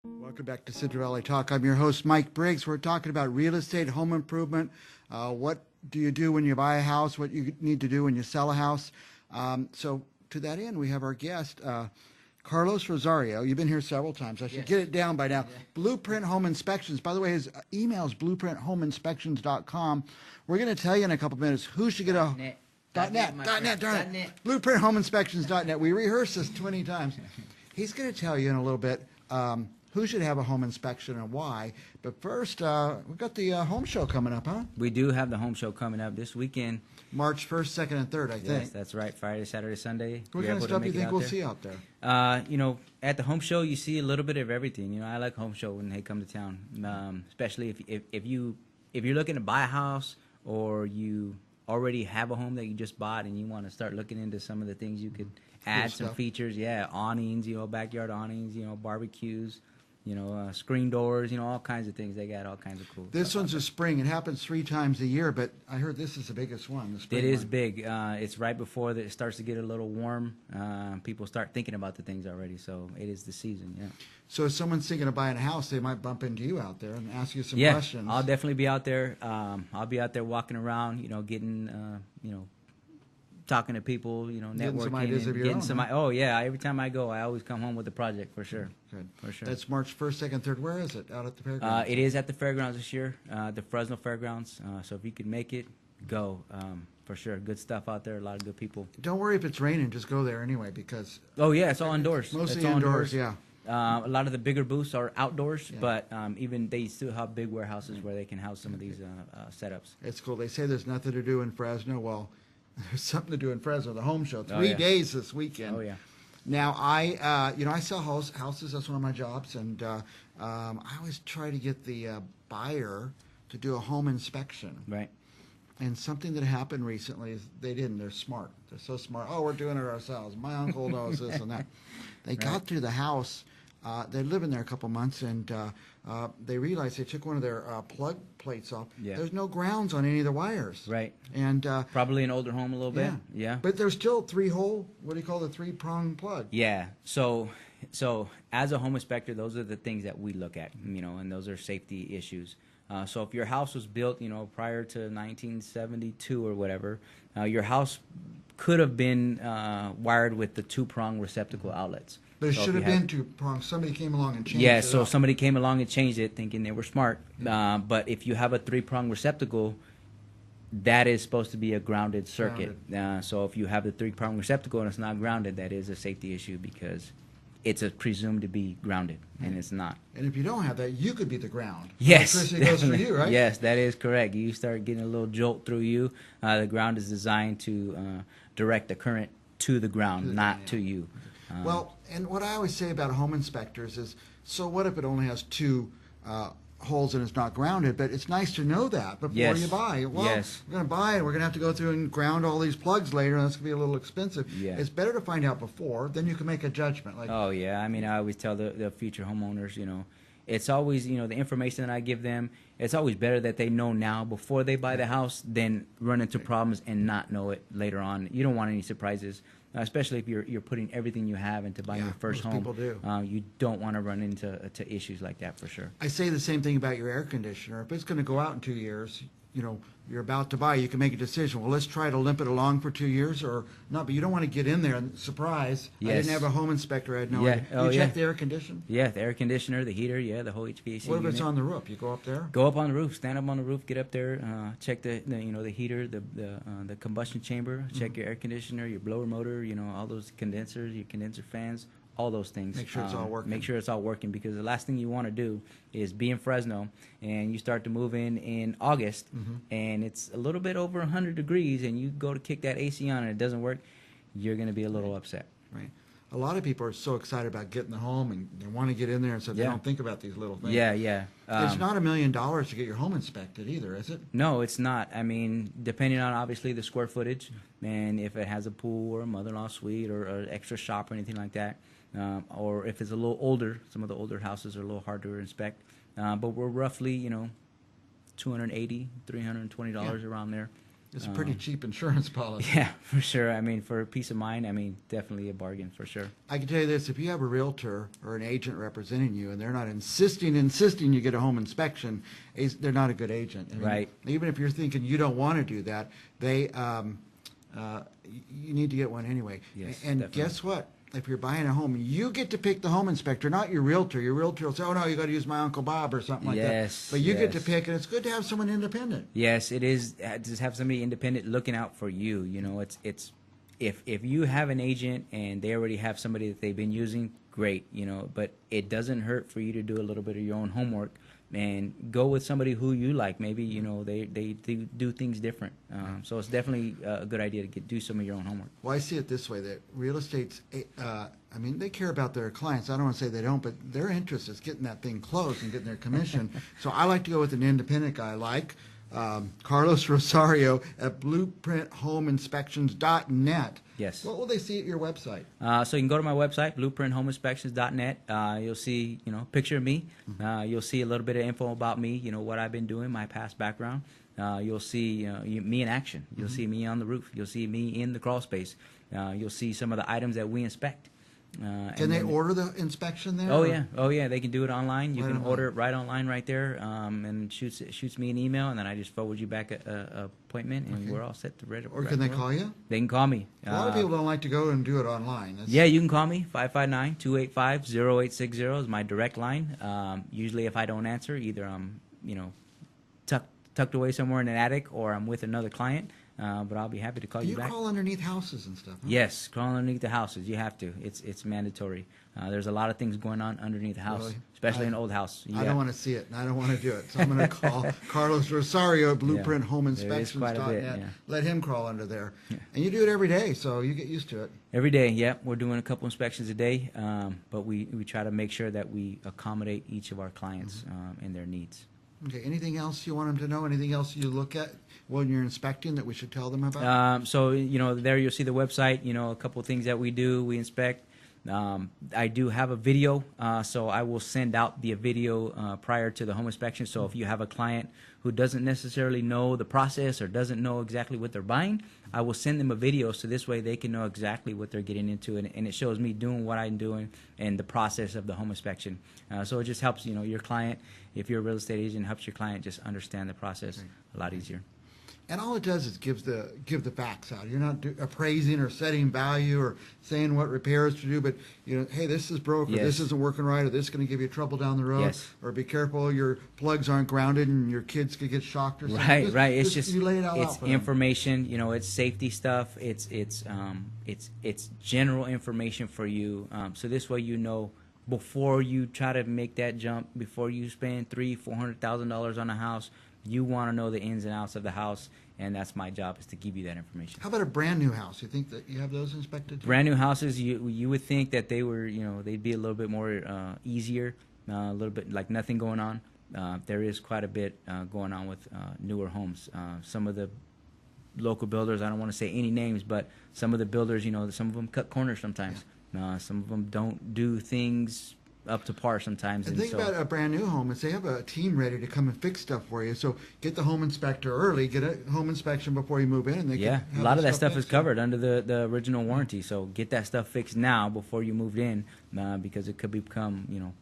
Welcome back to Central Valley Talk. I'm your host, Mike Briggs. We're talking about real estate, home improvement. What do you do when you buy a house? What you need to do when you sell a house? So to that end, we have our guest, Carlos Rosario. You've been here several times. I should get it down by now. Yeah. Blueprint Home Inspections. By the way, his email is blueprinthomeinspections.com. We're going to tell you in a couple minutes who should get a... .net, darn it. BlueprintHomeInspections.net. We rehearsed this 20 times. He's going to tell you in a little bit who should have a home inspection and why. But first, we've got the home show coming up, huh? We do have the home show coming up this weekend. March 1st, 2nd, and 3rd, I think. Yes, that's right. Friday, Saturday, Sunday. What kind of stuff do you think we'll see out there? At the home show, you see a little bit of everything. I like home show when they come to town, especially if you're looking to buy a house or you already have a home that you just bought and you want to start looking into some of the things you could add some features. Yeah, awnings, backyard awnings, barbecues. Screen doors, all kinds of things. They got all kinds of cool This stuff one's a spring. It happens 3 times a year, but I heard this is the biggest one. The spring It is one. big. It's right before it starts to get a little warm. People start thinking about the things already, so it is the season, yeah. So if someone's thinking of buying a house, they might bump into you out there and ask you some questions. I'll definitely be out there. I'll be out there walking around, getting, talking to people, networking. Some ideas of your own, Oh, yeah. Every time I go, I always come home with a project, for sure. Good. For sure. That's March 1st, 2nd, 3rd. Where is it? Out at the fairgrounds? It is at the fairgrounds this year, the Fresno Fairgrounds. So if you could make it, go. For sure. Good stuff out there. A lot of good people. Don't worry if it's raining. Just go there anyway because... Oh, yeah. It's all indoors. Mostly indoors, yeah. A lot of the bigger booths are outdoors, but even they still have big warehouses where they can house some of these setups. It's cool. They say there's nothing to do in Fresno. Well, there's something to do in Fresno. The home show, 3 days this weekend. Oh yeah. Now I sell houses. That's one of my jobs, and I always try to get the buyer to do a home inspection. Right. And something that happened recently is they didn't. They're smart. They're so smart. Oh, we're doing it ourselves. My uncle knows this and that. They got to the house. They lived in there a couple months, and they realized they took one of their plug plates off. Yeah. There's no grounds on any of the wires. Right. And probably an older home a little bit. Yeah. But there's still 3-hole. What do you call the 3-prong plug? Yeah. So as a home inspector, those are the things that we look at. And those are safety issues. So if your house was built, prior to 1972 or whatever, your house could have been wired with the 2-prong receptacle outlets. But it should have been 2-prong. Somebody came along and changed it. Yeah, so somebody came along and changed it thinking they were smart. But if you have a 3-prong receptacle, that is supposed to be a grounded circuit. So if you have the 3-prong receptacle and it's not grounded, that is a safety issue because it's presumed to be grounded, and it's not. And if you don't have that, you could be the ground. Yes. Electricity goes through you, right? Yes, that is correct. You start getting a little jolt through you. The ground is designed to direct the current to the ground, not to you. Well, and what I always say about home inspectors is, so what if it only has 2 holes and it's not grounded? But it's nice to know that before you buy. Well, we're going to buy it. We're going to have to go through and ground all these plugs later, and that's going to be a little expensive. Yeah. It's better to find out before, then you can make a judgment. Oh, yeah. I mean, I always tell the future homeowners, it's always, the information that I give them, it's always better that they know now before they buy the house than run into problems and not know it later on. You don't want any surprises. Especially if you're putting everything you have into buying your first home. People do. You don't want to run into issues like that for sure. I say the same thing about your air conditioner. If it's going to go out in 2 years, you're about to buy, you can make a decision. Well, let's try to limp it along for 2 years or not. But you don't want to get in there and surprise. I didn't have a home inspector. I had no idea. You check the air conditioner? Yeah, the air conditioner, the heater, the whole HVAC What if unit. it's on the roof? You go up there? Go up on the roof, stand up on the roof, get up there, check the heater, the combustion chamber, check your air conditioner, your blower motor, all those condensers, your condenser fans. All those things. Make sure it's all working. Make sure it's all working because the last thing you want to do is be in Fresno and you start to move in August and it's a little bit over 100 degrees and you go to kick that AC on and it doesn't work, you're going to be a little upset. Right. A lot of people are so excited about getting the home and they want to get in there and so they don't think about these little things. Yeah. It's not $1 million to get your home inspected either, is it? No, it's not. I mean, depending on obviously the square footage and if it has a pool or a mother-in-law suite or an extra shop or anything like that. Or if it's a little older, some of the older houses are a little harder to inspect. But we're roughly, $280, $320 around there. It's a pretty cheap insurance policy. Yeah, for sure. I mean, for peace of mind, I mean, definitely a bargain for sure. I can tell you this, if you have a realtor or an agent representing you and they're not insisting you get a home inspection, they're not a good agent. I mean, Right. Even if you're thinking you don't want to do that, you need to get one anyway. Yes, and definitely. guess what? If you're buying a home, you get to pick the home inspector, not your realtor. Your realtor will say, oh, no, you got to use my Uncle Bob or something like Yes, that. But you get to yes. pick, and it's good to have someone independent. Yes, it is. Just have somebody independent looking out for you. You know, it's if you have an agent and they already have somebody that they've been using, great. You know, but it doesn't hurt for you to do a little bit of your own homework and go with somebody who you like. Maybe you know they do things different. So it's definitely a good idea to do some of your own homework. Well, I see it this way, that real estate's, I mean, they care about their clients. I don't want to say they don't, but their interest is getting that thing closed and getting their commission. So I like to go with an independent guy like Carlos Rosario at blueprinthomeinspections.net. Yes. What will they see at your website? So you can go to my website, blueprinthomeinspections.net. You'll see, you know, picture of me. You'll see a little bit of info about me, you know, what I've been doing, my past background. You'll see me in action. You'll see me on the roof. You'll see me in the crawl space. You'll see some of the items that we inspect. Can they order the inspection there? Oh or- yeah, oh yeah. They can do it online. You Right can online. order it right online, right there, and shoots me an email, and then I just forward you back a appointment, and Okay. we're all set to ready. Or can they call you? They can call me. A lot of people don't like to go and do it online. That's- Yeah, you can call me, 559-285-0860 is my direct line. Usually if I don't answer, either I'm, you know, tucked away somewhere in an attic or I'm with another client, but I'll be happy to call Do you you back. crawl underneath houses and stuff? Huh? Yes, crawl underneath the houses. You have to. It's mandatory. There's a lot of things going on underneath the house, Really? especially an old house. I don't want to see it, and I don't want to do it. So I'm going to call Carlos Rosario at There is quite a bit, blueprinthomeinspections.net. yeah. Let him crawl under there. And you do it every day, so you get used to it. Every day, yeah. We're doing a couple inspections a day, but we try to make sure that we accommodate each of our clients and their needs. Okay, anything else you want them to know? Anything else you look at when you're inspecting that we should tell them about? So, you know, there you'll see the website, you know, a couple of things that we do, we inspect. I do have a video, so I will send out the video prior to the home inspection. So if you have a client who doesn't necessarily know the process or doesn't know exactly what they're buying, I will send them a video so this way they can know exactly what they're getting into, and it shows me doing what I'm doing and the process of the home inspection. So it just helps, you know, your client, if you're a real estate agent, helps your client just understand the process a lot easier. And all it does is give the facts out. You're not appraising or setting value or saying what repairs to do, but you know, hey, this is broke, or Yes. this isn't working right, or this is going to give you trouble down the road, Yes. or be careful your plugs aren't grounded and your kids could get shocked or something. Right, right. It's just you lay it all it's out for them. information. You know, it's safety stuff. It's general information for you. So this way, you know, before you try to make that jump, before you spend $300,000-$400,000 on a house, you want to know the ins and outs of the house, and that's my job, is to give you that information. How about a brand new house? You think that you have those inspected too? Brand new houses, you would think that they were, you know, they'd be a little bit more easier, a little bit like nothing going on. There is quite a bit going on with newer homes. Some of the local builders, I don't want to say any names, but some of the builders, you know, some of them cut corners sometimes. Some of them don't do things up to par sometimes. And And think so, about a brand new home is they have a team ready to come and fix stuff for you. So get the home inspector early, get a home inspection before you move in, and they yeah, can a have lot the of that stuff is fixed. covered under the original warranty. So get that stuff fixed now before you moved in, because it could become, you know,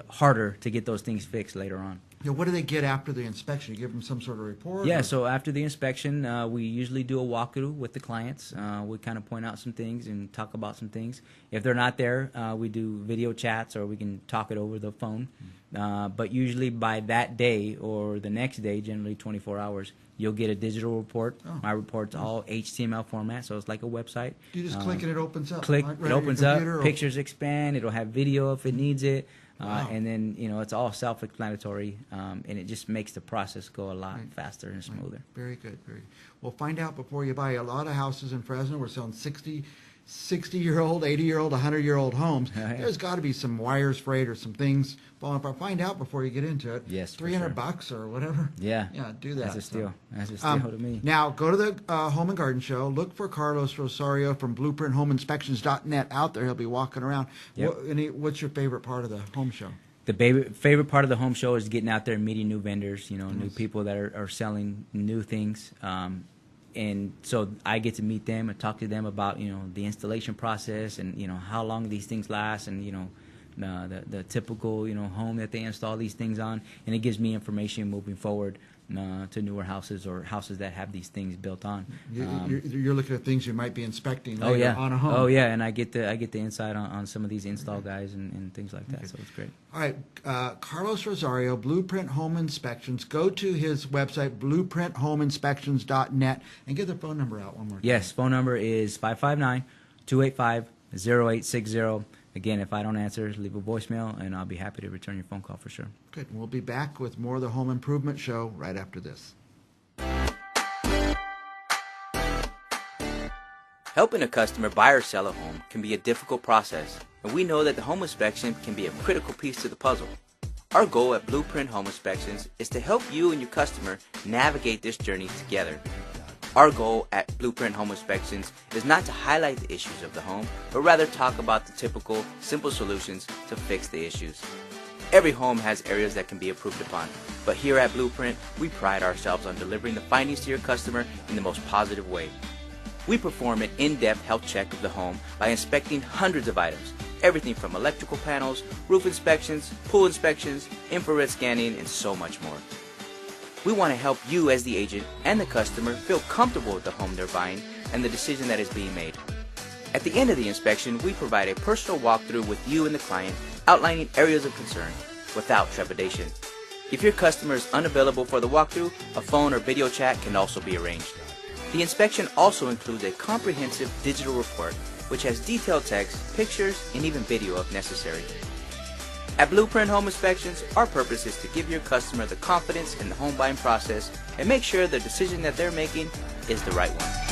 harder to get those things fixed later on. Yeah, what do they get after the inspection? You give them some sort of report? Yeah, or- so after the inspection, we usually do a walkthrough with the clients. We kind of point out some things and talk about some things. If they're not there, we do video chats, or we can talk it over the phone. But usually by that day or the next day, generally 24 hours, you'll get a digital report. Oh. My report's all HTML format, so it's like a website. You just click and it opens up. Click, right it on your opens up, computer or- pictures expand, it'll have video if it needs it. Wow. And then, you know, it's all self-explanatory, and it just makes the process go a lot faster and smoother. Very good, very good. Well, find out before you buy. A lot of houses in Fresno, we're selling 60-year-old, 80-year-old, 100-year-old homes. Oh, yeah. There's got to be some wires frayed or some things falling apart. Find out before you get into it. Yes, for $300 or whatever. Yeah. Yeah, do that. That's a So, steal. That's a steal to me. Now, go to the Home and Garden Show. Look for Carlos Rosario from blueprinthomeinspections.net out there. He'll be walking around. Yep. What's your favorite part of the home show? The favorite part of the home show is getting out there and meeting new vendors, you know, new people that are selling new things. and so I get to meet them and talk to them about, you know, the installation process and, you know, how long these things last, and, you know, the typical, you know, home that they install these things on, and it gives me information moving forward to newer houses or houses that have these things built on. You're looking at things you might be inspecting later Oh yeah, on a home. oh yeah, and I get the insight on some of these install guys and things like that. So it's great. All right, Carlos Rosario, Blueprint Home Inspections. Go to his website, blueprinthomeinspections.net, and get the phone number out one more time. Yes, phone number is 559-285-0860. Again, if I don't answer, leave a voicemail, and I'll be happy to return your phone call for sure. Good. We'll be back with more of the Home Improvement Show right after this. Helping a customer buy or sell a home can be a difficult process, and we know that the home inspection can be a critical piece to the puzzle. Our goal at Blueprint Home Inspections is to help you and your customer navigate this journey together. Our goal at Blueprint Home Inspections is not to highlight the issues of the home, but rather talk about the typical, simple solutions to fix the issues. Every home has areas that can be improved upon, but here at Blueprint, we pride ourselves on delivering the findings to your customer in the most positive way. We perform an in-depth health check of the home by inspecting hundreds of items, everything from electrical panels, roof inspections, pool inspections, infrared scanning, and so much more. We want to help you as the agent and the customer feel comfortable with the home they're buying and the decision that is being made. At the end of the inspection, we provide a personal walkthrough with you and the client, outlining areas of concern without trepidation. If your customer is unavailable for the walkthrough, a phone or video chat can also be arranged. The inspection also includes a comprehensive digital report, which has detailed text, pictures, and even video if necessary. At Blueprint Home Inspections, our purpose is to give your customer the confidence in the home buying process and make sure the decision that they're making is the right one.